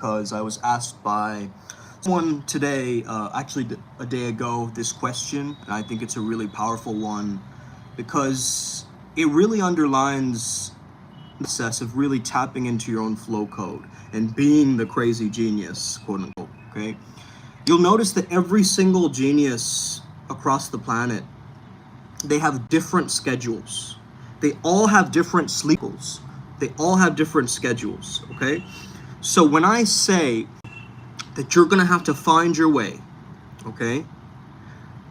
because I was asked by someone today, actually a day ago, this question, and I think it's a really powerful one because it really underlines the process of really tapping into your own flow code and being the crazy genius, quote unquote, okay? You'll notice that every single genius across the planet, they have different schedules. They all have different sleepers. They all have different schedules, okay? So when I say that you're gonna have to find your way, okay?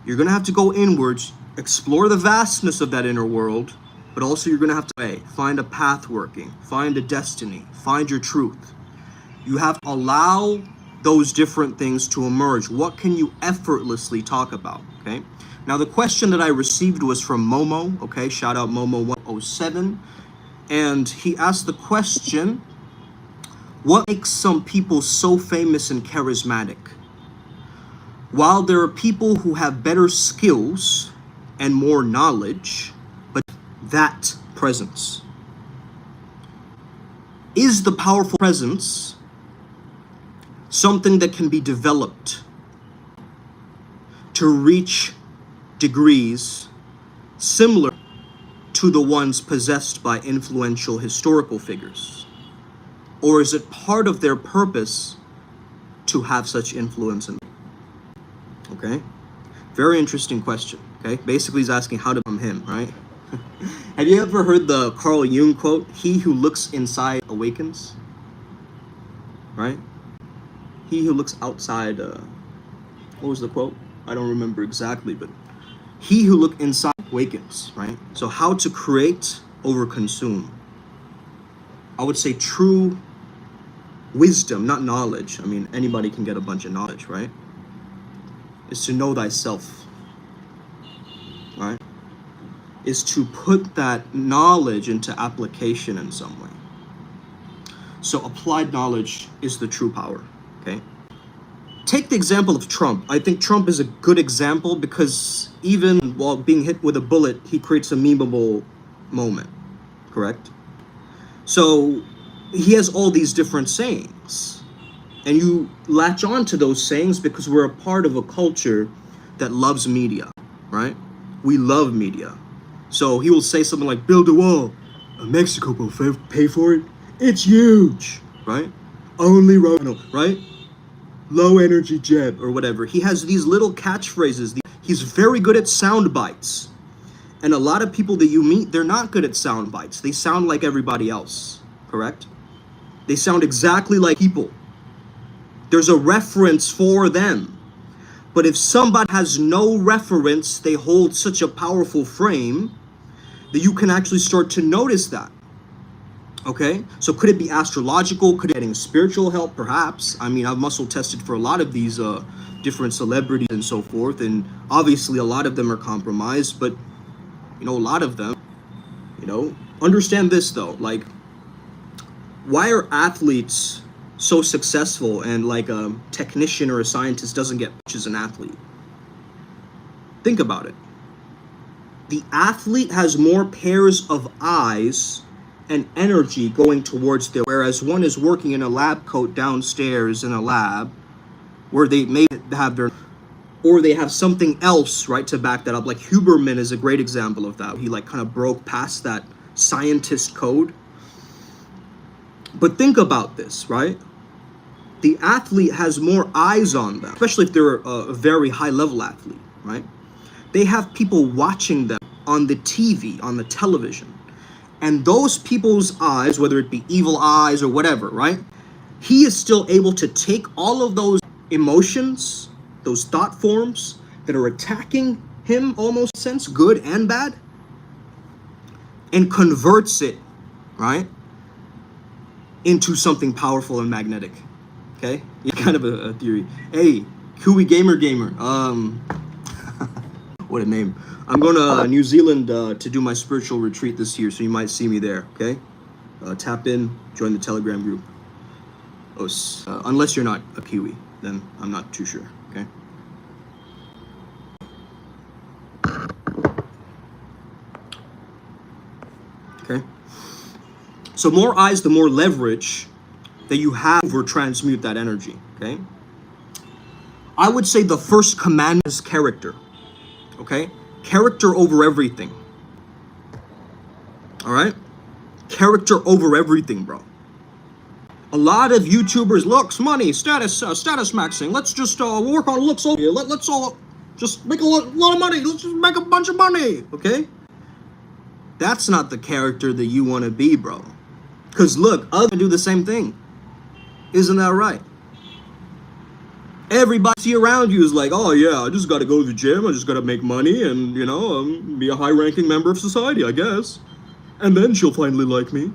You're gonna have to go inwards, explore the vastness of that inner world, but also you're gonna have to find a path working, find a destiny, find your truth. You have to allow those different things to emerge. What can you effortlessly talk about, okay? Now the question that I received was from Momo, okay? Shout out Momo107. And he asked the question, what makes some people so famous and charismatic? While there are people who have better skills and more knowledge, but that presence. Is the powerful presence something that can be developed to reach degrees similar to the ones possessed by influential historical figures? Or is it part of their purpose to have such influence in them? Okay? Very interesting question, okay? Basically he's asking how to become him, right? Have you ever heard the Carl Jung quote, "He who looks inside awakens"? Right? He who looks outside, what was the quote? I don't remember exactly, but he who looks inside awakens, right? So how to create over consume. I would say true wisdom, not knowledge. I mean, anybody can get a bunch of knowledge, right? Is to know thyself, right? Is to put that knowledge into application in some way. So applied knowledge is the true power, okay? Take the example of Trump. I think Trump is a good example because even while being hit with a bullet, he creates a memeable moment, correct? So he has all these different sayings, and you latch on to those sayings because we're a part of a culture that loves media, right? We love media. So he will say something like, build a wall, Mexico will pay for it. It's huge, right? Only right? Low energy Jeb or whatever. He has these little catchphrases. He's very good at sound bites. And a lot of people that you meet, they're not good at sound bites. They sound like everybody else, correct? They sound exactly like people. There's a reference for them. But if somebody has no reference, they hold such a powerful frame that you can actually start to notice that. Okay, so could it be astrological? Could it be getting spiritual help? Perhaps. I mean, I've muscle tested for a lot of these different celebrities and so forth, and obviously a lot of them are compromised, but you know, a lot of them, you know, understand this though, like, why are athletes so successful and like a technician or a scientist doesn't get much as an athlete? Think about it. The athlete has more pairs of eyes and energy going towards them, whereas one is working in a lab coat downstairs in a lab where they may have their, or they have something else, right, to back that up. Like Huberman is a great example of that. He like kind of broke past that scientist code. But think about this, right? The athlete has more eyes on them, especially if they're a very high level athlete, right? They have people watching them on the TV, on the television. And those people's eyes, whether it be evil eyes or whatever, right? He is still able to take all of those emotions, those thought forms that are attacking him, almost in a sense, good and bad, and converts it, right, into something powerful and magnetic. Okay? Yeah, kind of a theory. Hey, Kui Gamer. What a name. I'm going to New Zealand to do my spiritual retreat this year, so you might see me there, okay? Tap in, join the Telegram group. Unless you're not a Kiwi, then I'm not too sure, okay? Okay? So more eyes, the more leverage that you have or transmute that energy, okay? I would say the first commandment is character, okay? Character over everything, all right? Character over everything, bro. A lot of YouTubers, looks, money, status maxing. Let's just work on looks over here. Let's all just make a lot of money. Let's just make a bunch of money, okay? That's not the character that you want to be, bro. Because look, others do the same thing. Isn't that right? Everybody around you is like, oh yeah, I just got to go to the gym. I just got to make money and, you know, be a high-ranking member of society, I guess. And then she'll finally like me.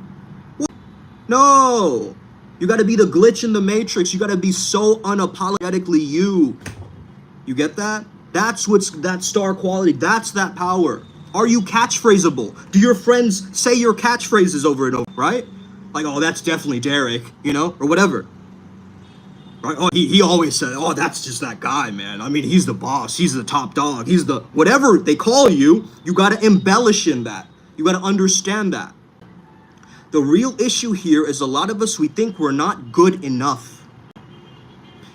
What? No. You got to be the glitch in the matrix. You got to be so unapologetically you. You get that? That's what's that star quality. That's that power. Are you catchphraseable? Do your friends say your catchphrases over and over, right? Like, oh, that's definitely Derek, you know, or whatever. Right? Oh, he always said, oh, that's just that guy, man. I mean, he's the boss. He's the top dog. He's the whatever they call you. You got to embellish in that. You got to understand that. The real issue here is a lot of us, we think we're not good enough.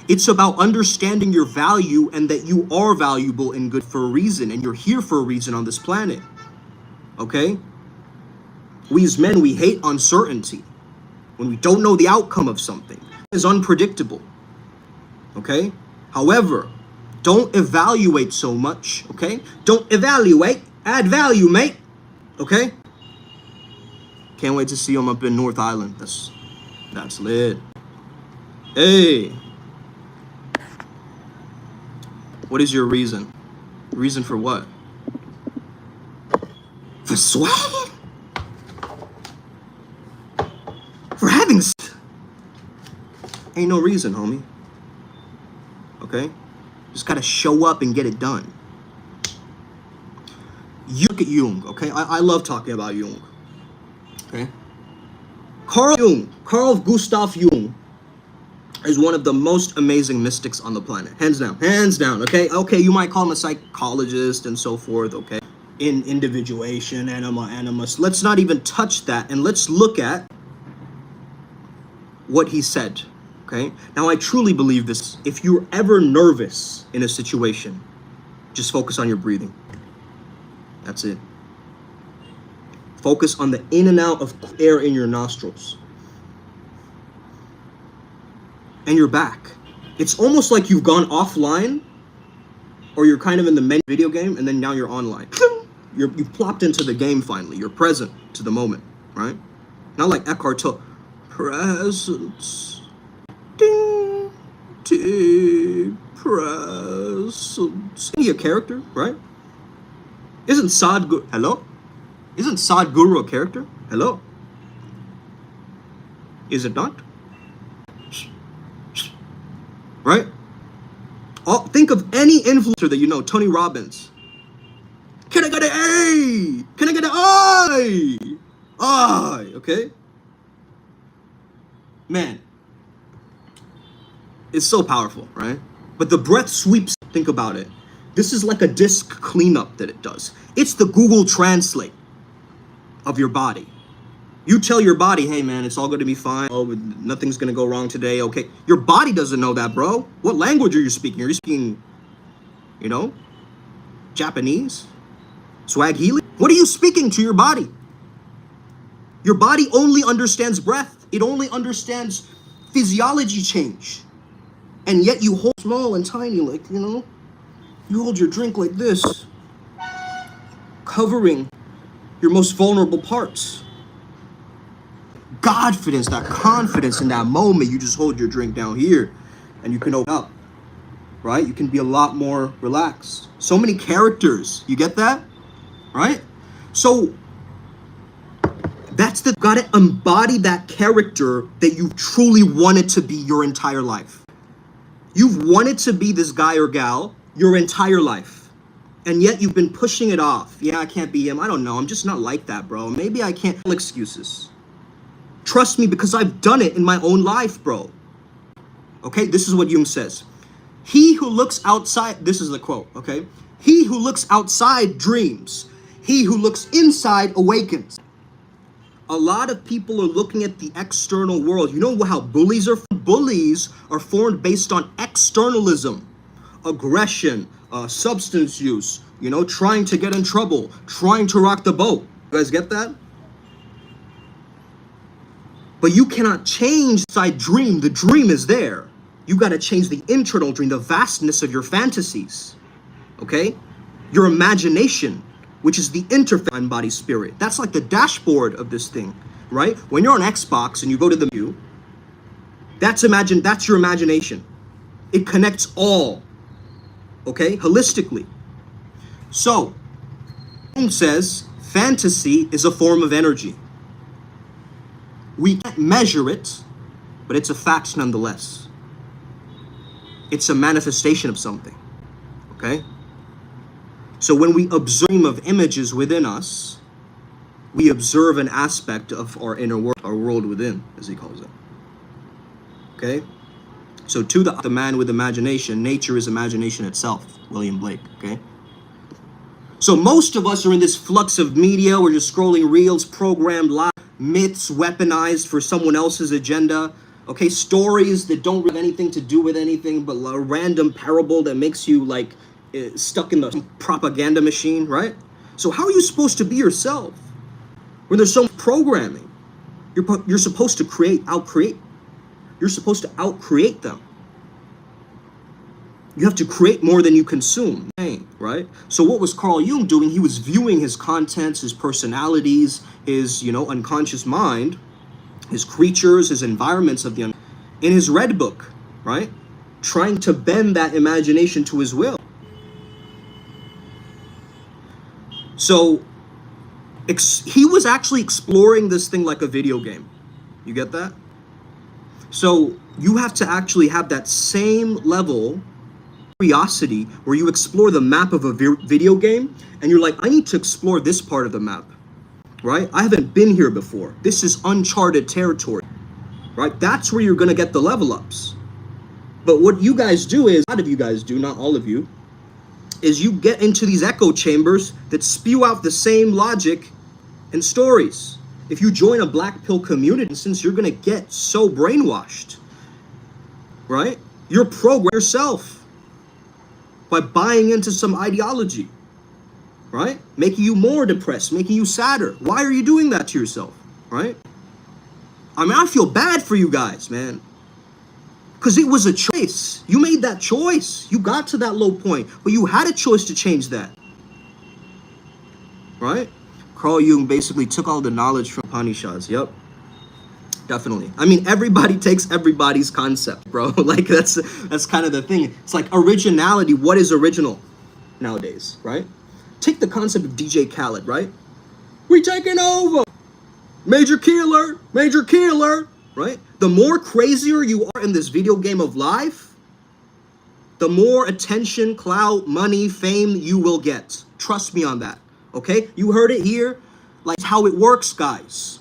It's about understanding your value and that you are valuable and good for a reason, and you're here for a reason on this planet. Okay? We as men, we hate uncertainty. When we don't know the outcome of something, it's unpredictable. Okay? However, don't evaluate so much, okay? Don't evaluate, add value, mate. Okay? Can't wait to see him up in North Island. That's lit. Hey. What is your reason? Reason for what? For swag? For having ain't no reason, homie. Okay? Just gotta show up and get it done. You look at Jung, okay? I love talking about Jung. Okay? Carl Gustav Jung is one of the most amazing mystics on the planet. Hands down, okay? Okay, you might call him a psychologist and so forth, okay? In individuation, animus. Let's not even touch that, and let's look at what he said, okay? Now, I truly believe this. If you're ever nervous in a situation, just focus on your breathing. That's it. Focus on the in and out of air in your nostrils. And you're back. It's almost like you've gone offline, or you're kind of in the main video game, and then now you're online. You've plopped into the game finally. You're present to the moment, right? Not like Eckhart Tolle. Presence. Ding. Deep presence. Isn't he a character, right? Isn't Sadhguru... Hello? Isn't Sadhguru a character? Hello? Is it not? Right? Oh, think of any influencer that you know. Tony Robbins. Can I get an A? Can I get an I? I, okay? Man. It's so powerful, right? But the breath sweeps, think about it. This is like a disk cleanup that it does. It's the Google Translate of your body. You tell your body, hey man, it's all going to be fine. Oh, nothing's going to go wrong today. Okay. Your body doesn't know that, bro. What language are you speaking? Are you speaking, you know, Japanese? Swahili? What are you speaking to your body? Your body only understands breath. It only understands physiology change. And yet you hold small and tiny, like, you know, you hold your drink like this, covering your most vulnerable parts. Godfidence, that confidence in that moment, you just hold your drink down here and you can open up, right? You can be a lot more relaxed. So many characters, you get that? Right? So that's gotta embody that character that you truly wanted to be your entire life. You've wanted to be this guy or gal your entire life. And yet you've been pushing it off. Yeah, I can't be him. I don't know. I'm just not like that, bro. Maybe I can't. Excuses. Trust me, because I've done it in my own life, bro. Okay, this is what Jung says. He who looks outside, this is the quote, okay? He who looks outside dreams. He who looks inside awakens. A lot of people are looking at the external world. You know how bullies are formed? Bullies are formed based on externalism, aggression, substance use, you know, trying to get in trouble, trying to rock the boat. You guys get that? But you cannot change inside dream. The dream is there. You got to change the internal dream, the vastness of your fantasies. Okay? Your imagination, which is the interface mind body spirit. That's like the dashboard of this thing, right? When you're on Xbox and you go to the menu, that's your imagination. It connects all, okay, holistically. So, Jung says fantasy is a form of energy. We can't measure it, but it's a fact nonetheless. It's a manifestation of something, okay? So when we observe of images within us, we observe an aspect of our inner world, our world within, as he calls it. Okay? So to the man with imagination, nature is imagination itself, William Blake, okay? So most of us are in this flux of media. We're just scrolling reels, programmed lies, myths weaponized for someone else's agenda. Okay, stories that don't have anything to do with anything, but a random parable that makes you like stuck in the propaganda machine, right? So how are you supposed to be yourself when there's so much programming? You're supposed to outcreate. You're supposed to outcreate them. You have to create more than you consume, right? So what was Carl Jung doing? He was viewing his contents, his personalities, his, you know, unconscious mind, his creatures, his environments in his red book, right? Trying to bend that imagination to his will. So he was actually exploring this thing like a video game. You get that? So you have to actually have that same level curiosity where you explore the map of a video game and you're like, I need to explore this part of the map, right? I haven't been here before. This is uncharted territory, right? That's where you're going to get the level ups. But what you guys do is, a lot of you guys do, not all of you, is you get into these echo chambers that spew out the same logic and stories. If you join a black pill community, since you're going to get so brainwashed, right? You're programming yourself by buying into some ideology, right? Making you more depressed, making you sadder. Why are you doing that to yourself, right? I mean, I feel bad for you guys, man. Because it was a choice. You made that choice. You got to that low point, but you had a choice to change that, right? Carl Jung basically took all the knowledge from Upanishads. Yep. Definitely. I mean, everybody takes everybody's concept, bro. Like that's kind of the thing. It's like originality. What is original nowadays, right? Take the concept of DJ Khaled, right? We taking over. Major key alert, right? The more crazier you are in this video game of life, the more attention, clout, money, fame you will get. Trust me on that. Okay? You heard it here. Like how it works, guys.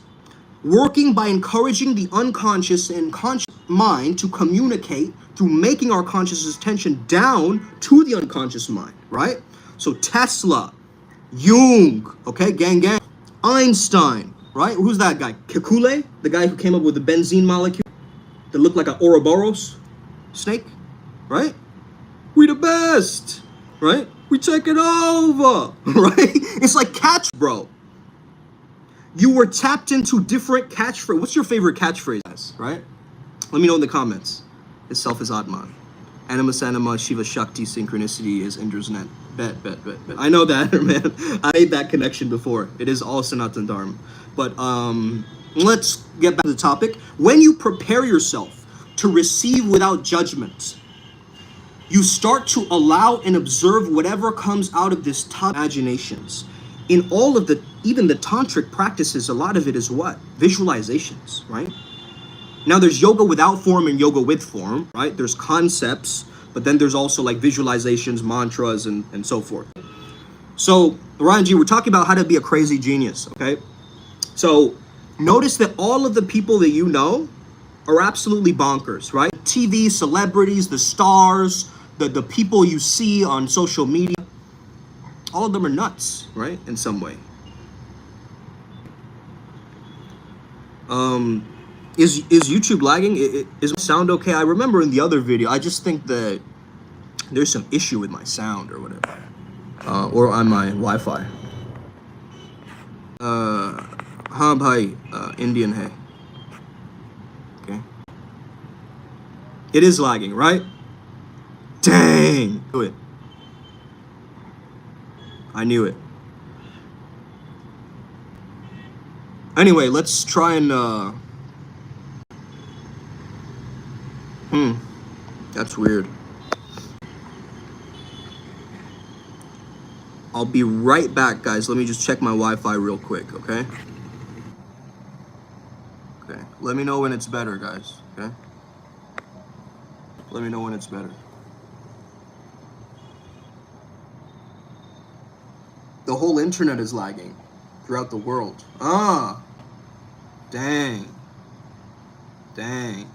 Working by encouraging the unconscious and conscious mind to communicate through making our conscious attention down to the unconscious mind, right? So Tesla, Jung, okay, gang, Einstein, right? Who's that guy? Kekule, the guy who came up with the benzene molecule that looked like an Ouroboros snake, right? We the best, right? We take it over, right? It's like catch, bro. You were tapped into different catchphrase. What's your favorite catchphrase, guys, right? Let me know in the comments. His self is Atman. Animus anima, Shiva Shakti, synchronicity is Indra's net. Bet. I know that, man. I made that connection before. It is all Sanatan Dharma. But let's get back to the topic. When you prepare yourself to receive without judgment, you start to allow and observe whatever comes out of this top imaginations. In all of even the tantric practices, a lot of it is what? Visualizations, right? Now there's yoga without form and yoga with form, right? There's concepts, but then there's also like visualizations, mantras, and so forth. So, Ryan G, we're talking about how to be a crazy genius, okay? So, notice that all of the people that you know are absolutely bonkers, right? TV, celebrities, the stars, the people you see on social media, all of them are nuts, right? In some way. Is YouTube lagging? Is my sound okay? I remember in the other video, I just think that there's some issue with my sound or whatever, or on my Wi-Fi. हाँ भाई, Indian है. Okay. It is lagging, right? Dang! Do it. I knew it. Anyway, let's try and that's weird. I'll be right back, guys. Let me just check my Wi-Fi real quick, okay? Okay. Let me know when it's better, guys, okay? Let me know when it's better. The whole internet is lagging throughout the world. Ah! Dang. Dang.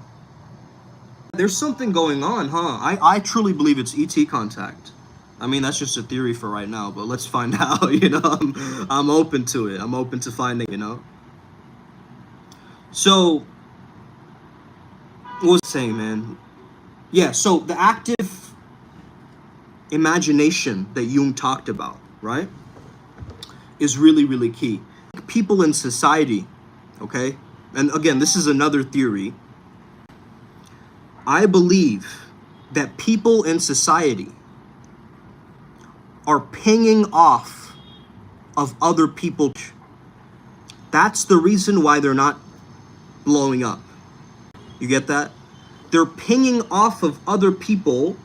There's something going on, huh? I truly believe it's ET contact. I mean, that's just a theory for right now, but let's find out, you know? I'm open to it. I'm open to finding, you know? So, what was I saying, man? Yeah, so the active imagination that Jung talked about, right, is really, really key. People in society, okay? And again, this is another theory. I believe that people in society are pinging off of other people. That's the reason why they're not blowing up. You get that? They're pinging off of other people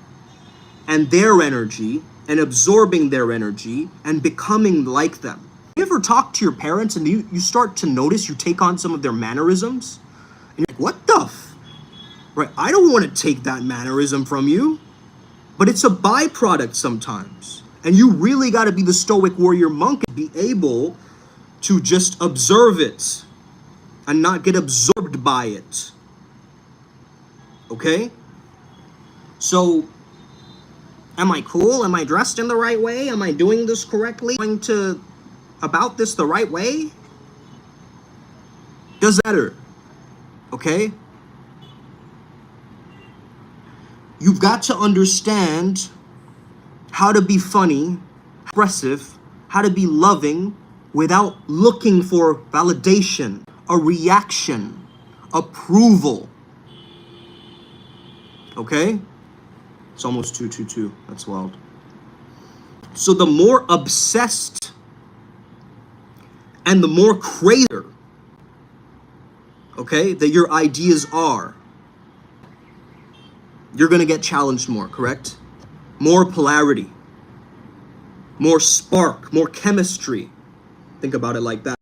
and their energy and absorbing their energy and becoming like them. You ever talk to your parents and you start to notice you take on some of their mannerisms? And you're like, what the f? Right? I don't want to take that mannerism from you. But it's a byproduct sometimes. And you really got to be the stoic warrior monk and be able to just observe it and not get absorbed by it. Okay? So, am I cool? Am I dressed in the right way? Am I doing this correctly? Going to about this the right way? Does matter. Okay? You've got to understand how to be funny, expressive, how to be loving without looking for validation, a reaction, approval. Okay? It's almost 222. That's wild. So the more obsessed and the more crazy, okay, that your ideas are, you're going to get challenged more, correct? More polarity, more spark, more chemistry. Think about it like that.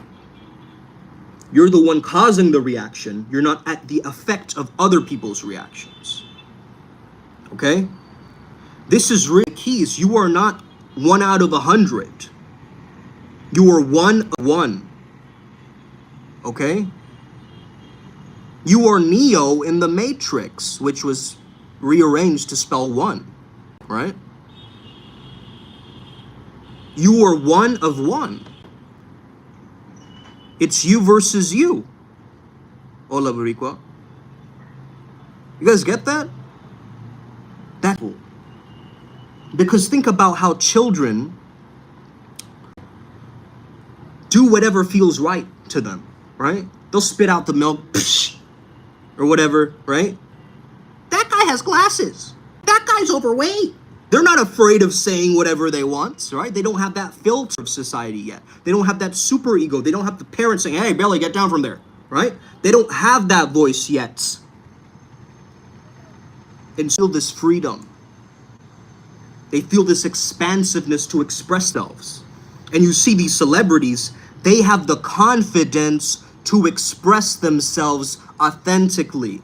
You're the one causing the reaction. You're not at the effect of other people's reactions. Okay? This is really key. You are not 1 out of 100. You are 1 of 1. Okay? You are Neo in the Matrix, which was rearranged to spell 1. Right? You are 1 of 1. It's you versus you. Hola, Boricua. You guys get that? That's cool. Because think about how children do whatever feels right to them, right? They'll spit out the milk, or whatever, right? That guy has glasses. That guy's overweight. They're not afraid of saying whatever they want, right? They don't have that filter of society yet. They don't have that super ego. They don't have the parents saying, hey, Billy, get down from there, right? They don't have that voice yet. And feel this freedom. They feel this expansiveness to express themselves. And you see these celebrities, they have the confidence to express themselves authentically.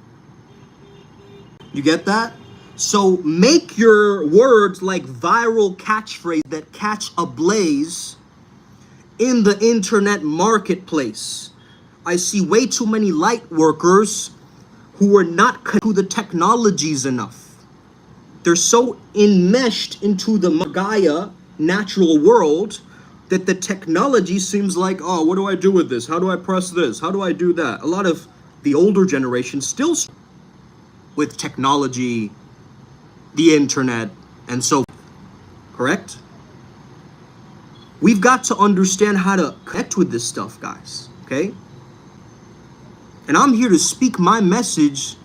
You get that? So make your words like viral catchphrases that catch a blaze in the internet marketplace. I see way too many light workers who are not connected to the technologies enough. They're so enmeshed into the Gaia natural world that the technology seems like, oh, what do I do with this? How do I press this? How do I do that? A lot of the older generation still with technology, the internet, and so forth, correct? We've got to understand how to connect with this stuff, guys, okay? And I'm here to speak my message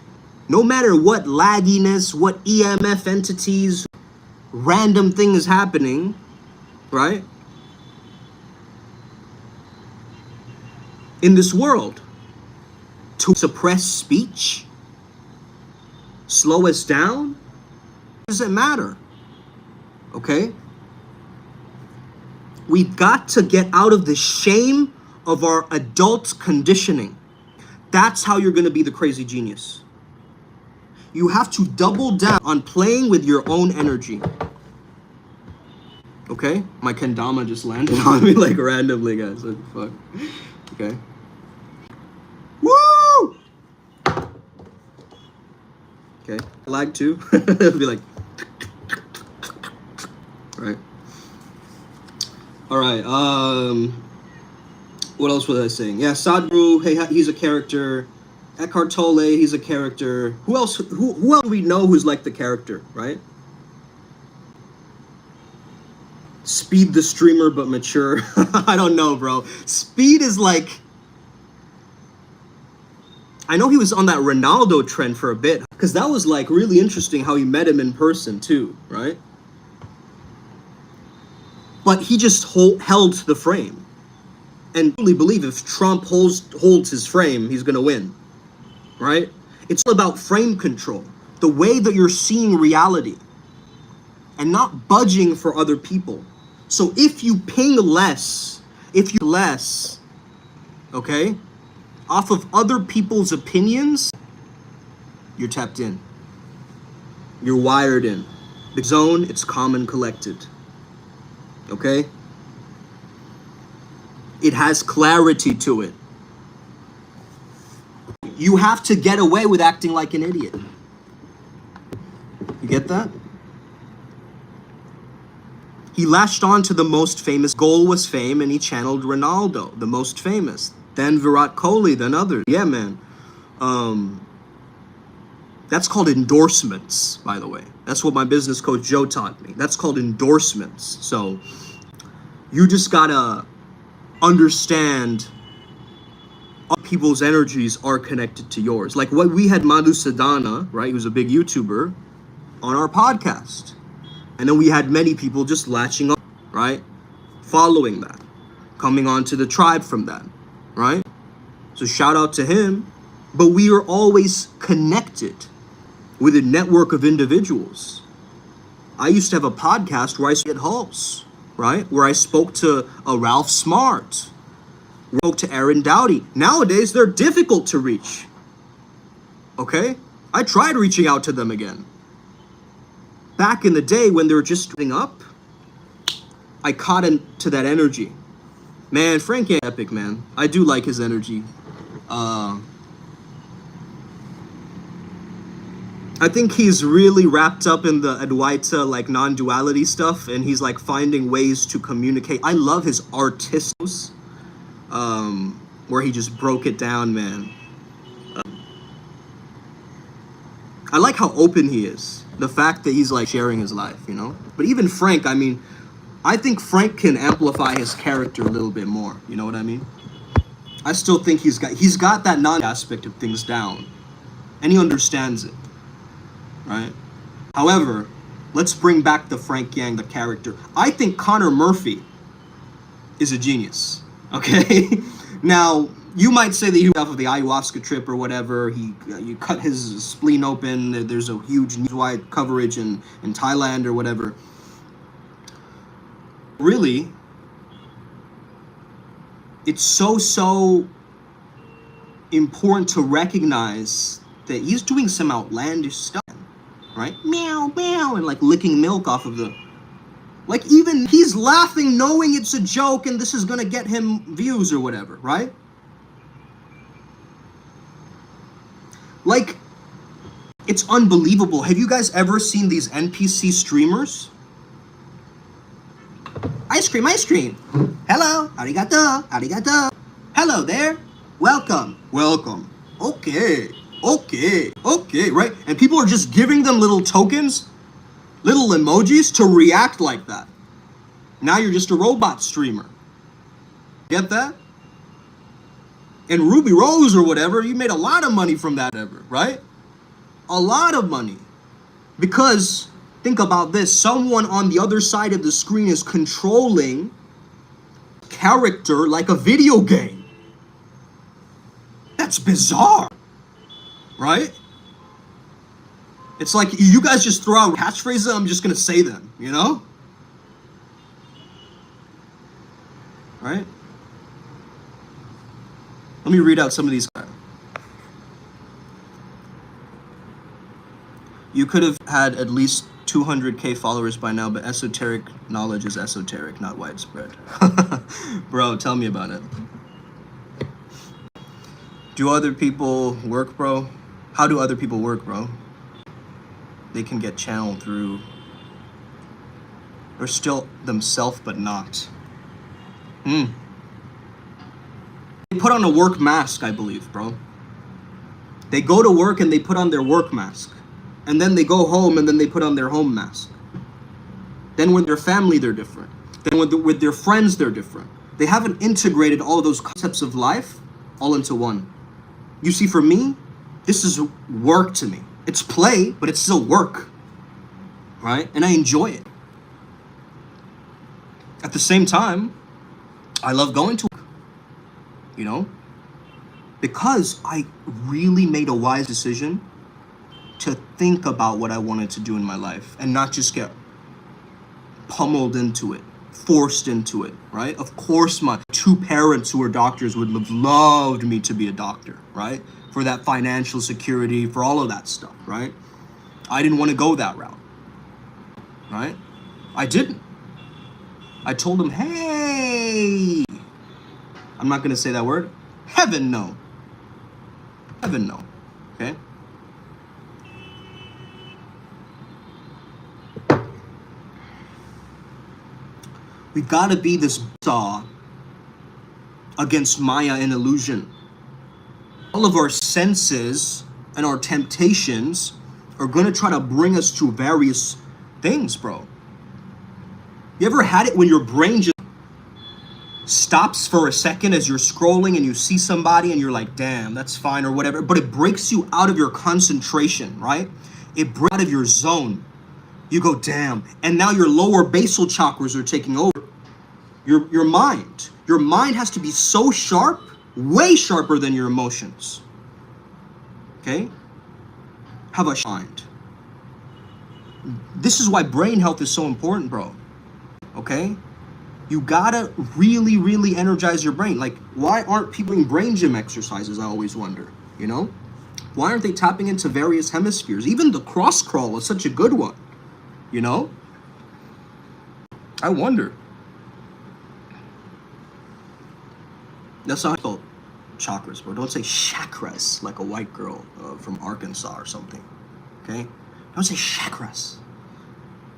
no matter what lagginess, what EMF entities, random thing is happening, right? In this world, to suppress speech, slow us down, doesn't matter, okay? We've got to get out of the shame of our adult conditioning. That's how you're gonna be the crazy genius. You have to double down on playing with your own energy. Okay? My kendama just landed on me like randomly, guys. What the fuck? Okay. Woo! Okay. Lag too. It'll be like. Right. Alright, what else was I saying? Yeah, Sadhguru, hey, he's a character. Eckhart Tolle, he's a character. Who else do we know who's like the character, right? Speed the streamer, but mature. I don't know, bro. Speed is like... I know he was on that Ronaldo trend for a bit, because that was like really interesting how he met him in person too, right? But he just held the frame. And I really believe if Trump holds his frame, he's gonna win. Right? It's all about frame control. The way that you're seeing reality. And not budging for other people. So if you ping less, okay, off of other people's opinions, you're tapped in. You're wired in. The zone, it's calm and collected. Okay? It has clarity to it. You have to get away with acting like an idiot. You get that? He latched on to the most famous. Goal was fame, and he channeled Ronaldo, the most famous. Then Virat Kohli, then others. Yeah, man. That's called endorsements, by the way. That's what my business coach Joe taught me. That's called endorsements. So you just gotta understand people's energies are connected to yours. Like what we had Madhu Sadhana, right, who's a big YouTuber, on our podcast. And then we had many people just latching up, right? Following that. Coming on to the tribe from that, right? So shout out to him. But we are always connected with a network of individuals. I used to have a podcast where I spoke at Hulse, right? Where I spoke to a Ralph Smart, spoke to Aaron Dowdy. Nowadays, they're difficult to reach. Okay? I tried reaching out to them again. Back in the day when they were just starting up, I caught into that energy. Man, Frank ain't epic, man. I do like his energy. I think he's really wrapped up in the Advaita, like, non-duality stuff, and he's, like, finding ways to communicate. I love his artistos, where he just broke it down, man. I like how open he is. The fact that he's, like, sharing his life, you know? But even Frank, I mean, I think Frank can amplify his character a little bit more, you know what I mean? I still think he's got that non-aspect of things down, and he understands it. Right? However, let's bring back the Frank Yang, the character. I think Connor Murphy is a genius. Okay? Now, you might say that he was off of the ayahuasca trip or whatever. You cut his spleen open. There's a huge news-wide coverage in Thailand or whatever. Really, it's so important to recognize that he's doing some outlandish stuff. Right? Meow, meow, and like licking milk off of the... Like even he's laughing knowing it's a joke and this is gonna get him views or whatever, right? Like, it's unbelievable. Have you guys ever seen these NPC streamers? Ice cream, ice cream. Hello, arigato, arigato. Hello there. Welcome, welcome. Okay, okay, okay, right? And people are just giving them little tokens, little emojis to react like that. Now you're just a robot streamer. Get that? And Ruby Rose or whatever, you made a lot of money from that ever, right? A lot of money. Because, think about this, someone on the other side of the screen is controlling character like a video game. That's bizarre, right? It's like you guys just throw out catchphrases, I'm just gonna say them, you know? Right? Let me read out some of these. You could have had at least 200k followers by now, but esoteric knowledge is esoteric, not widespread. Bro, tell me about it. Do other people work, bro? How do other people work, bro? They can get channeled through. They're still themselves, but not. They put on a work mask, I believe, bro. They go to work and they put on their work mask. And then they go home and then they put on their home mask. Then with their family, they're different. Then with their friends, they're different. They haven't integrated all of those concepts of life all into one. You see, for me, this is work to me. It's play, but it's still work, right? And I enjoy it. At the same time, I love going to work, you know? Because I really made a wise decision to think about what I wanted to do in my life and not just get pummeled into it, forced into it, right? Of course, my two parents who are doctors would have loved me to be a doctor, right? For that financial security, for all of that stuff, right? I didn't want to go that route, right? I didn't. I told them, hey, I'm not going to say that word. Heaven no. Heaven no, okay? We gotta be this saw against Maya and illusion. All of our senses and our temptations are gonna try to bring us to various things, bro. You ever had it when your brain just stops for a second as you're scrolling and you see somebody and you're like, damn, that's fine or whatever, but it breaks you out of your concentration, right? It breaks out of your zone. You go, damn, and now your lower basal chakras are taking over. Your mind. Your mind has to be so sharp, way sharper than your emotions. Okay? Have a mind. This is why brain health is so important, bro. Okay? You gotta really, really energize your brain. Like, why aren't people doing brain gym exercises? I always wonder, you know? Why aren't they tapping into various hemispheres? Even the cross crawl is such a good one, you know? I wonder. That's not called chakras, bro. Don't say chakras like a white girl from Arkansas or something, okay? Don't say chakras.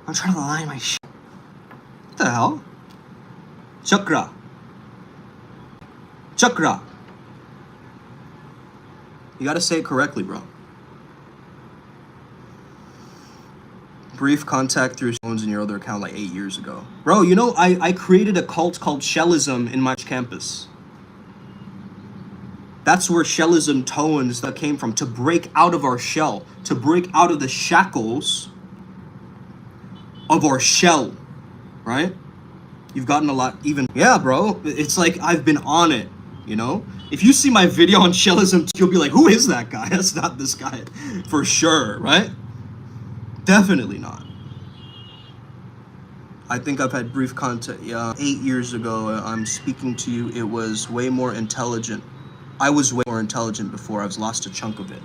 I'm trying to align my shit. What the hell? Chakra. Chakra. You gotta say it correctly, bro. Brief contact through phones in your other account like 8 years ago. Bro, you know, I created a cult called Shellism in my campus. That's where Shellism tones that came from, to break out of our shell, to break out of the shackles of our shell, right? You've gotten a lot even, yeah, bro. It's like I've been on it, you know? If you see my video on Shellism, you'll be like, who is that guy? That's not this guy, for sure, right? Definitely not. I think I've had brief contact, yeah. 8 years ago, I'm speaking to you, it was way more intelligent. I was way more intelligent before. I've lost a chunk of it.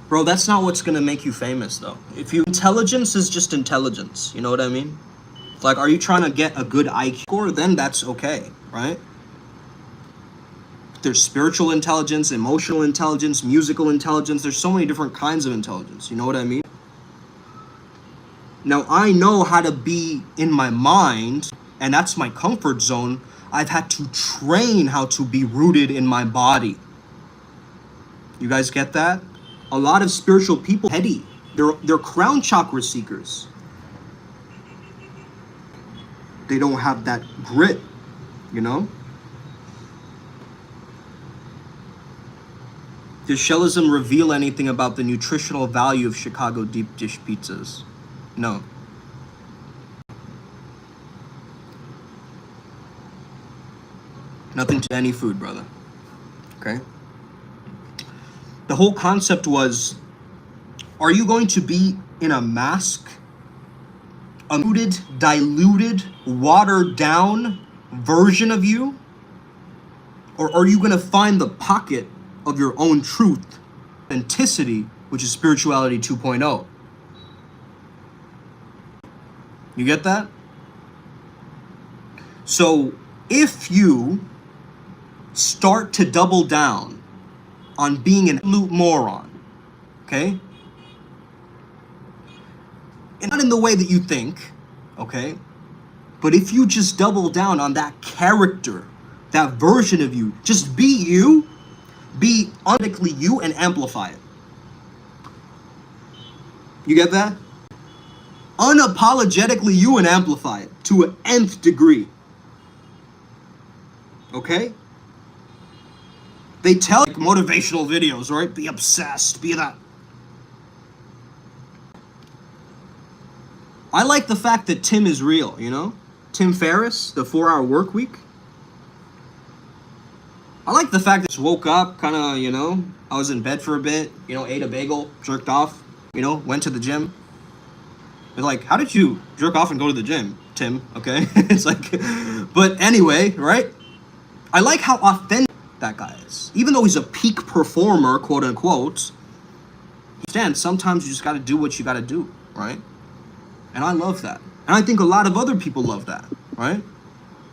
Bro, that's not what's gonna make you famous, though. Intelligence is just intelligence. You know what I mean? Like, are you trying to get a good IQ score? Then that's okay, right? There's spiritual intelligence, emotional intelligence, musical intelligence. There's so many different kinds of intelligence. You know what I mean? Now, I know how to be in my mind, and that's my comfort zone. I've had to train how to be rooted in my body. You guys get that? A lot of spiritual people, heady. They're crown chakra seekers. They don't have that grit, you know? Does Shellism reveal anything about the nutritional value of Chicago deep dish pizzas? No. Nothing to any food, brother. Okay? The whole concept was, are you going to be in a mask? A muted, diluted, watered down version of you? Or are you going to find the pocket of your own truth, authenticity, which is spirituality 2.0? You get that? So if you start to double down on being an absolute moron, okay? And not in the way that you think, okay? But if you just double down on that character, that version of you, just be you, be authentically you and amplify it. You get that? Unapologetically you and amplify it to an nth degree. Okay? They tell like motivational videos, right? Be obsessed, be that. I like the fact that Tim is real, you know? Tim Ferriss, the 4-hour work week. I like the fact that I just woke up, kind of, you know, I was in bed for a bit, you know, ate a bagel, jerked off, you know, went to the gym. It's like, how did you jerk off and go to the gym, Tim? Okay? It's like, but anyway, right? I like how authentic that guy is. Even though he's a peak performer, quote unquote, he stands. Sometimes you just got to do what you got to do, right? And I love that. And I think a lot of other people love that, right?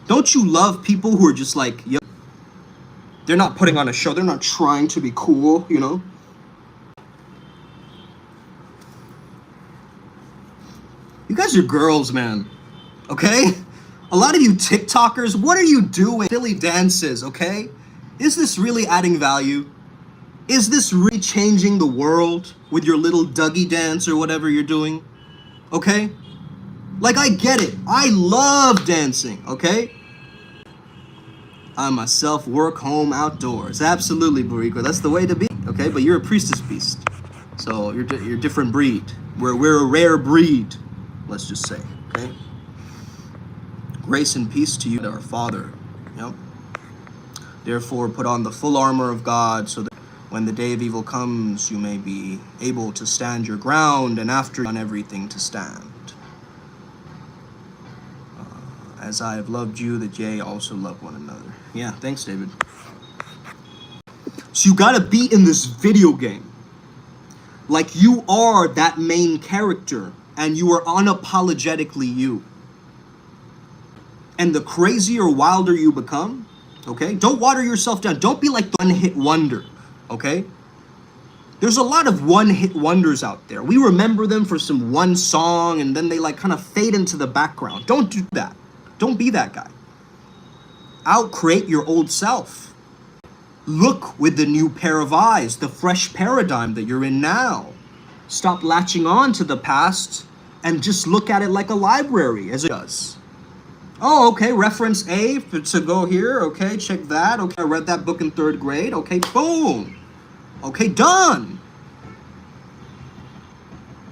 Don't you love people who are just like, yo, they're not putting on a show. They're not trying to be cool, you know? You guys are girls, man. Okay? A lot of you TikTokers, what are you doing? Silly dances, okay? Is this really adding value? Is this really changing the world with your little Dougie dance or whatever you're doing? Okay? Like, I get it. I love dancing, okay? I myself work home outdoors. Absolutely, Buriko. That's the way to be, okay? But you're a priestess beast. So you're a different breed. We're a rare breed, let's just say, okay? Grace and peace to you, our Father. Yep. Therefore, put on the full armor of God so that when the day of evil comes, you may be able to stand your ground, and after on everything to stand. As I have loved you, that ye also love one another. Yeah, thanks, David. So you gotta be in this video game like you are that main character, and you are unapologetically you. And the crazier, wilder you become, okay? Don't water yourself down. Don't be like the one-hit wonder, okay? There's a lot of one-hit wonders out there. We remember them for some one song, and then they like kind of fade into the background. Don't do that. Don't be that guy. Out-create your old self. Look with the new pair of eyes, the fresh paradigm that you're in now. Stop latching on to the past and just look at it like a library, as it does. Oh, okay, reference A to go here. Okay, check that. Okay, I read that book in 3rd grade. Okay, boom. Okay, done.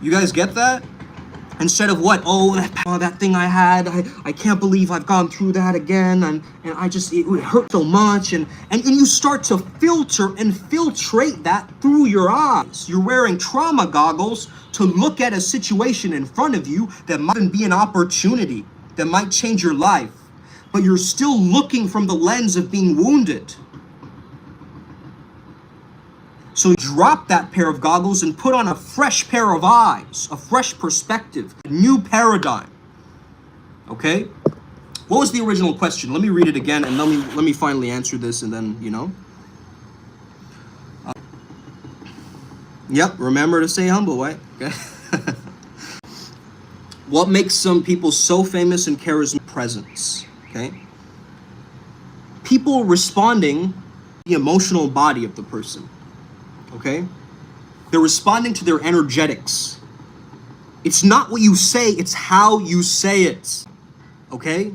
You guys get that? Instead of what? Oh, that thing I had. I can't believe I've gone through that again. And I just, it hurt so much. And you start to filter and filtrate that through your eyes. You're wearing trauma goggles to look at a situation in front of you that might be an opportunity, that might change your life. But you're still looking from the lens of being wounded. So drop that pair of goggles and put on a fresh pair of eyes, a fresh perspective, a new paradigm. Okay? What was the original question? Let me read it again, and let me finally answer this, and then, you know. Yep, remember to stay humble, right? Okay. What makes some people so famous and charismatic? Presence, okay? People responding to the emotional body of the person, okay? They're responding to their energetics. It's not what you say, it's how you say it, okay?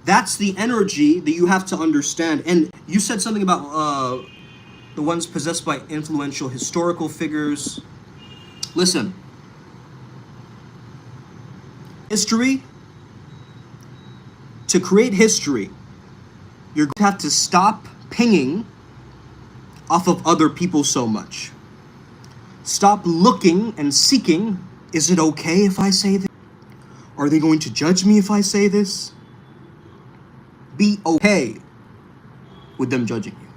That's the energy that you have to understand. And you said something about the ones possessed by influential historical figures. Listen, history, to create history, you're going to have to stop pinging off of other people so much. Stop looking and seeking, is it okay if I say this? Are they going to judge me if I say this? Be okay with them judging you.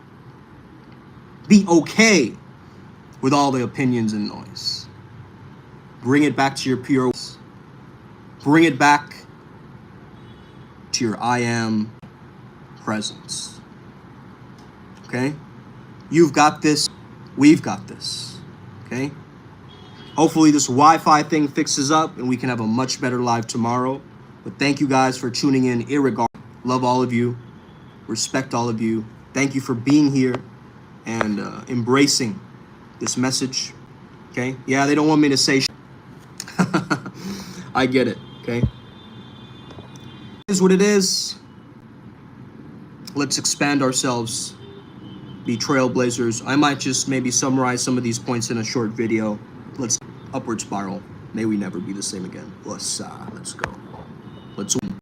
Be okay with all the opinions and noise. Bring it back to your pure. Bring it back to your I am presence. Okay? You've got this. We've got this. Okay? Hopefully this Wi-Fi thing fixes up and we can have a much better live tomorrow. But thank you guys for tuning in. Irregardless. Love all of you. Respect all of you. Thank you for being here and embracing this message. Okay? Yeah, they don't want me to say I get it. Okay? It is what it is. Let's expand ourselves. Be trailblazers. I might just maybe summarize some of these points in a short video. Let's upward spiral. May we never be the same again. Let's go. Let's